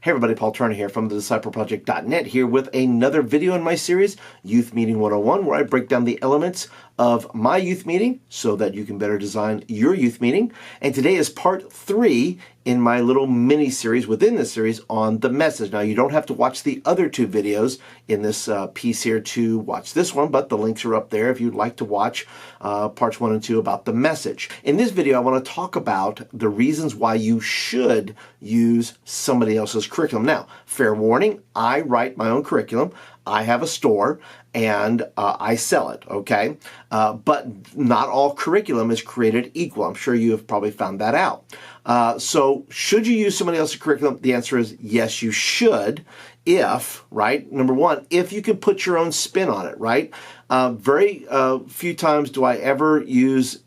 Hey everybody, Paul Turner here from thediscipleproject.net here with another video in my series, Youth Meeting 101, where I break down the elements of my youth meeting so that you can better design your youth meeting. And today is part 3 in my little mini series within this series on the message. Now, you don't have to watch the other 2 videos in this piece here to watch this one, but the links are up there if you'd like to watch parts 1 and 2 about the message. In this video, I want to talk about the reasons why you should use somebody else's curriculum. Now, fair warning, I write my own curriculum. I have a store and I sell it, okay? But not all curriculum is created equal. I'm sure you have probably found that out. So should you use somebody else's curriculum? The answer is yes, you should. If, right, number one, if you can put your own spin on it, right? Very few times do I ever use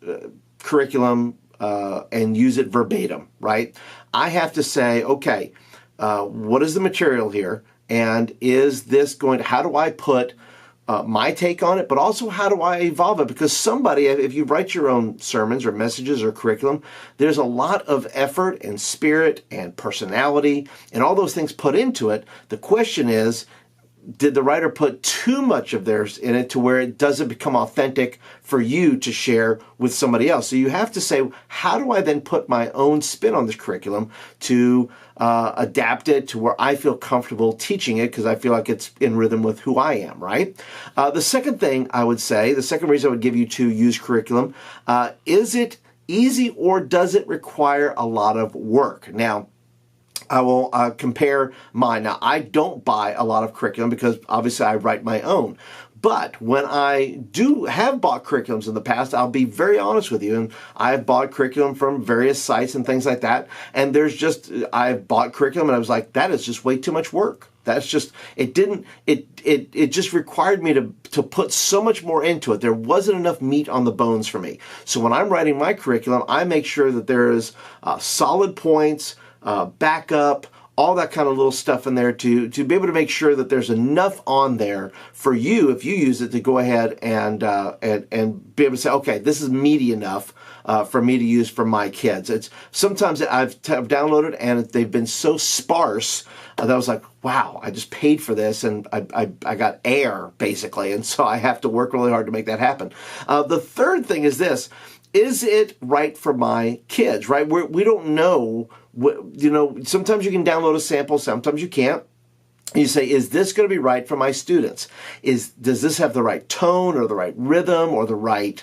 curriculum and use it verbatim, right? I have to say, okay, what is the material here? And is this going to, how do I put my take on it, but also how do I evolve it? Because somebody, if you write your own sermons or messages or curriculum, there's a lot of effort and spirit and personality and all those things put into it. The question is, did the writer put too much of theirs in it to where it doesn't become authentic for you to share with somebody else? So you have to say, how do I then put my own spin on this curriculum to adapt it to where I feel comfortable teaching it because I feel like it's in rhythm with who I am, right? The second thing I would say, the second reason I would give you to use curriculum, is it easy or does it require a lot of work? Now, I will compare mine. Now, I don't buy a lot of curriculum because obviously I write my own. But when I have bought curriculums in the past, I'll be very honest with you. And I've bought curriculum from various sites and things like that. And I've bought curriculum and I was like, that is just way too much work. That's just, it just required me to put so much more into it. There wasn't enough meat on the bones for me. So when I'm writing my curriculum, I make sure that there is solid points, backup, all that kind of little stuff in there to be able to make sure that there's enough on there for you, if you use it, to go ahead and be able to say, okay, this is meaty enough for me to use for my kids. It's sometimes I've downloaded and they've been so sparse that I was like, wow, I just paid for this and I got air basically, and so I have to work really hard to make that happen. The third thing is this: is it right for my kids? Right? We don't know. Sometimes you can download a sample, sometimes you can't. You say, is this going to be right for my students? Does this have the right tone or the right rhythm or the right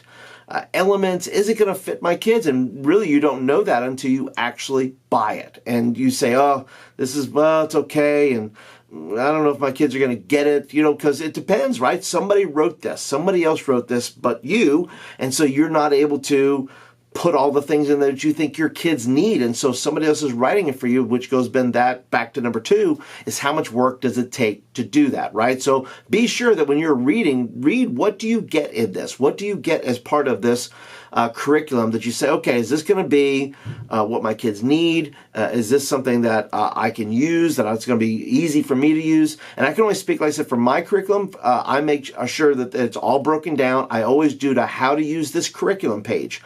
elements? Is it going to fit my kids? And really, you don't know that until you actually buy it. And you say, oh, it's okay. And I don't know if my kids are going to get it, because it depends, right? Somebody wrote this. Somebody else wrote this but you. And so you're not able to put all the things in there that you think your kids need. And so somebody else is writing it for you, which goes back to number 2, is how much work does it take to do that, right? So be sure that when you're read what do you get in this? What do you get as part of this curriculum that you say, okay, is this going to be what my kids need? Is this something that I can use, that it's going to be easy for me to use? And I can only speak, like I said, for my curriculum. I make sure that it's all broken down. I always do to how to use this curriculum page.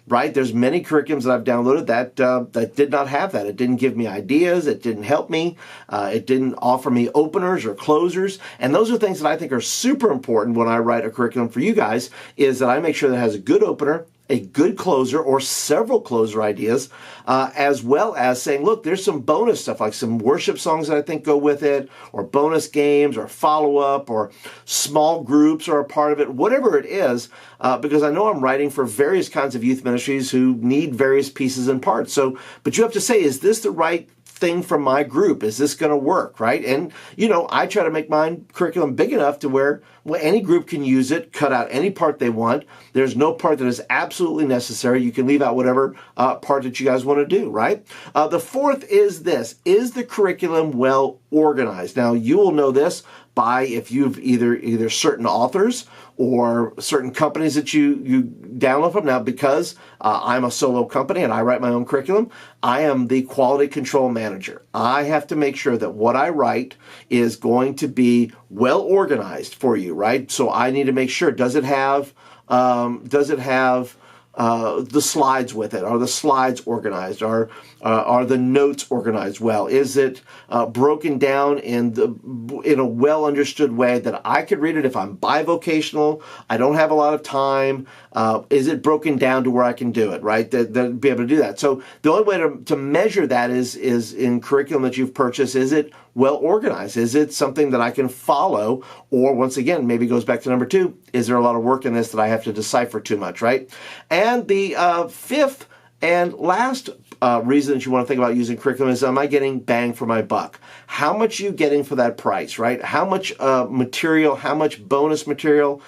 Right? There's many curriculums that I've downloaded that did not have that. It didn't give me ideas. It didn't help me. It didn't offer me openers or closers. And those are things that I think are super important when I write a curriculum for you guys, is that I make sure that it has a good opener, a good closer, or several closer ideas, as well as saying, look, there's some bonus stuff, like some worship songs that I think go with it, or bonus games, or follow-up, or small groups are a part of it, whatever it is, because I know I'm writing for various kinds of youth ministries who need various pieces and parts. So, but you have to say, is this the right thing for my group? Is this going to work, right? And, I try to make my curriculum big enough to where any group can use it, cut out any part they want. There's no part that is absolutely necessary. You can leave out whatever part that you guys want to do, right? The fourth is this: is the curriculum well organized? Now, you will know this by if you've either certain authors or certain companies that you download from. Now, because I'm a solo company and I write my own curriculum, I am the quality control manager. I have to make sure that what I write is going to be well organized for you, right? So I need to make sure, does it have the slides with it? Are the slides organized? Are the notes organized well? Is it broken down in a well understood way that I could read it if I'm bivocational? I don't have a lot of time. Is it broken down to where I can do it, right? That be able to do that. So the only way to measure that is in curriculum that you've purchased. Is it well organized? Is it something that I can follow? Or once again, maybe goes back to number 2, is there a lot of work in this that I have to decipher too much, right? And the fifth and last reason that you want to think about using curriculum is, am I getting bang for my buck? How much are you getting for that price, right? How much material, how much bonus material,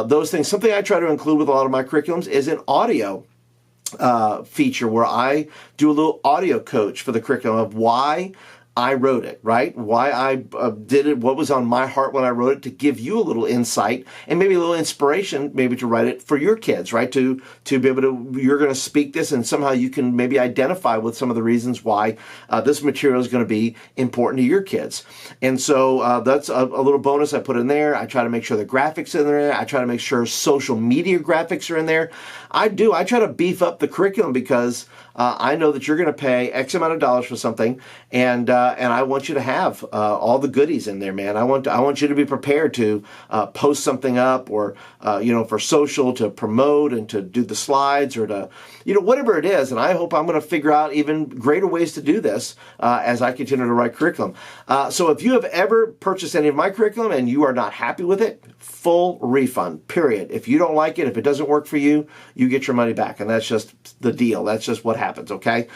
those things. Something I try to include with a lot of my curriculums is an audio feature where I do a little audio coach for the curriculum of why I wrote it, right? Why I did it, what was on my heart when I wrote it, to give you a little insight and maybe a little inspiration, maybe to write it for your kids, right? To be able to, you're going to speak this and somehow you can maybe identify with some of the reasons why this material is going to be important to your kids. And so that's a little bonus I put in there. I try to make sure the graphics are in there. I try to make sure social media graphics are in there. I try to beef up the curriculum because I know that you're going to pay X amount of dollars for something, and I want you to have all the goodies in there, man. I want you to be prepared to post something up, or for social, to promote and to do the slides, or to whatever it is. And I hope I'm going to figure out even greater ways to do this as I continue to write curriculum. So if you have ever purchased any of my curriculum and you are not happy with it, full refund, period. If you don't like it, if it doesn't work for you, you get your money back, and that's just the deal. That's just what happens, okay?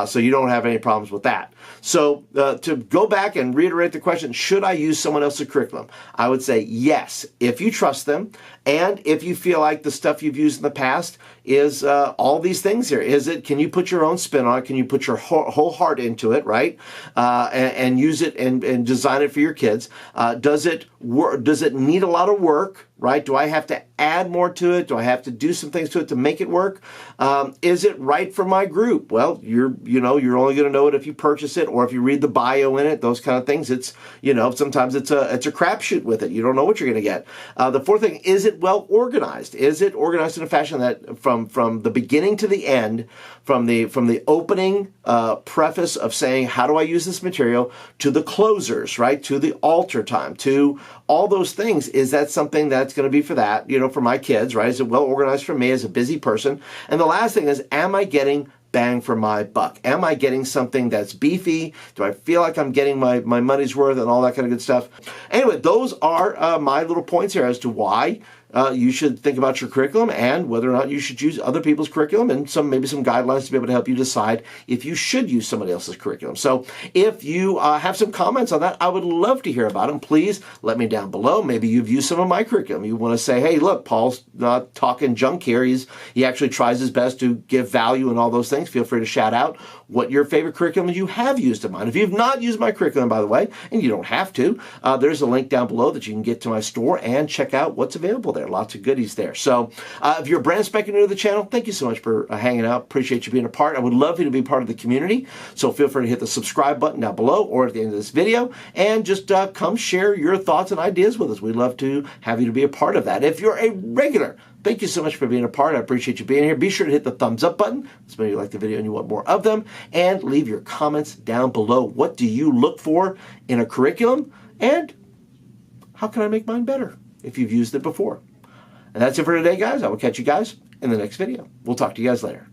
So you don't have any problems with that. So to go back and reiterate the question, should I use someone else's curriculum? I would say yes, if you trust them, and if you feel like the stuff you've used in the past is all these things here. Can you put your own spin on it? Can you put your whole heart into it, right? And use it and design it for your kids? Does it need a lot of work? Right? Do I have to add more to it? Do I have to do some things to it to make it work? Is it right for my group? Well, you're only going to know it if you purchase it or if you read the bio in it. Those kind of things. It's sometimes it's a crapshoot with it. You don't know what you're going to get. The fourth thing, is it well organized? Is it organized in a fashion that from the beginning to the end, from the opening preface of saying how do I use this material to the closers, right? To the altar time, to all those things. Is that something that's going to be for that, for my kids, right? Is it well organized for me as a busy person? And the last thing is, am I getting bang for my buck? Am I getting something that's beefy? Do I feel like I'm getting my money's worth and all that kind of good stuff? Anyway, those are my little points here as to why you should think about your curriculum and whether or not you should use other people's curriculum, and maybe some guidelines to be able to help you decide if you should use somebody else's curriculum. So if you have some comments on that, I would love to hear about them. Please let me down below. Maybe you've used some of my curriculum. You want to say, hey, look, Paul's not talking junk here. He actually tries his best to give value and all those things. Feel free to shout out what your favorite curriculum you have used of mine. If you've not used my curriculum, by the way, and you don't have to, there's a link down below that you can get to my store and check out what's available there. Lots of goodies there. So if you're brand spanking new to the channel, thank you so much for hanging out. Appreciate you being a part. I would love you to be part of the community. So feel free to hit the subscribe button down below or at the end of this video, and just come share your thoughts and ideas with us. We'd love to have you to be a part of that. If you're a regular, thank you so much for being a part. I appreciate you being here. Be sure to hit the thumbs up button. This maybe you like the video and you want more of them. And leave your comments down below. What do you look for in a curriculum? And how can I make mine better if you've used it before? And that's it for today, guys. I will catch you guys in the next video. We'll talk to you guys later.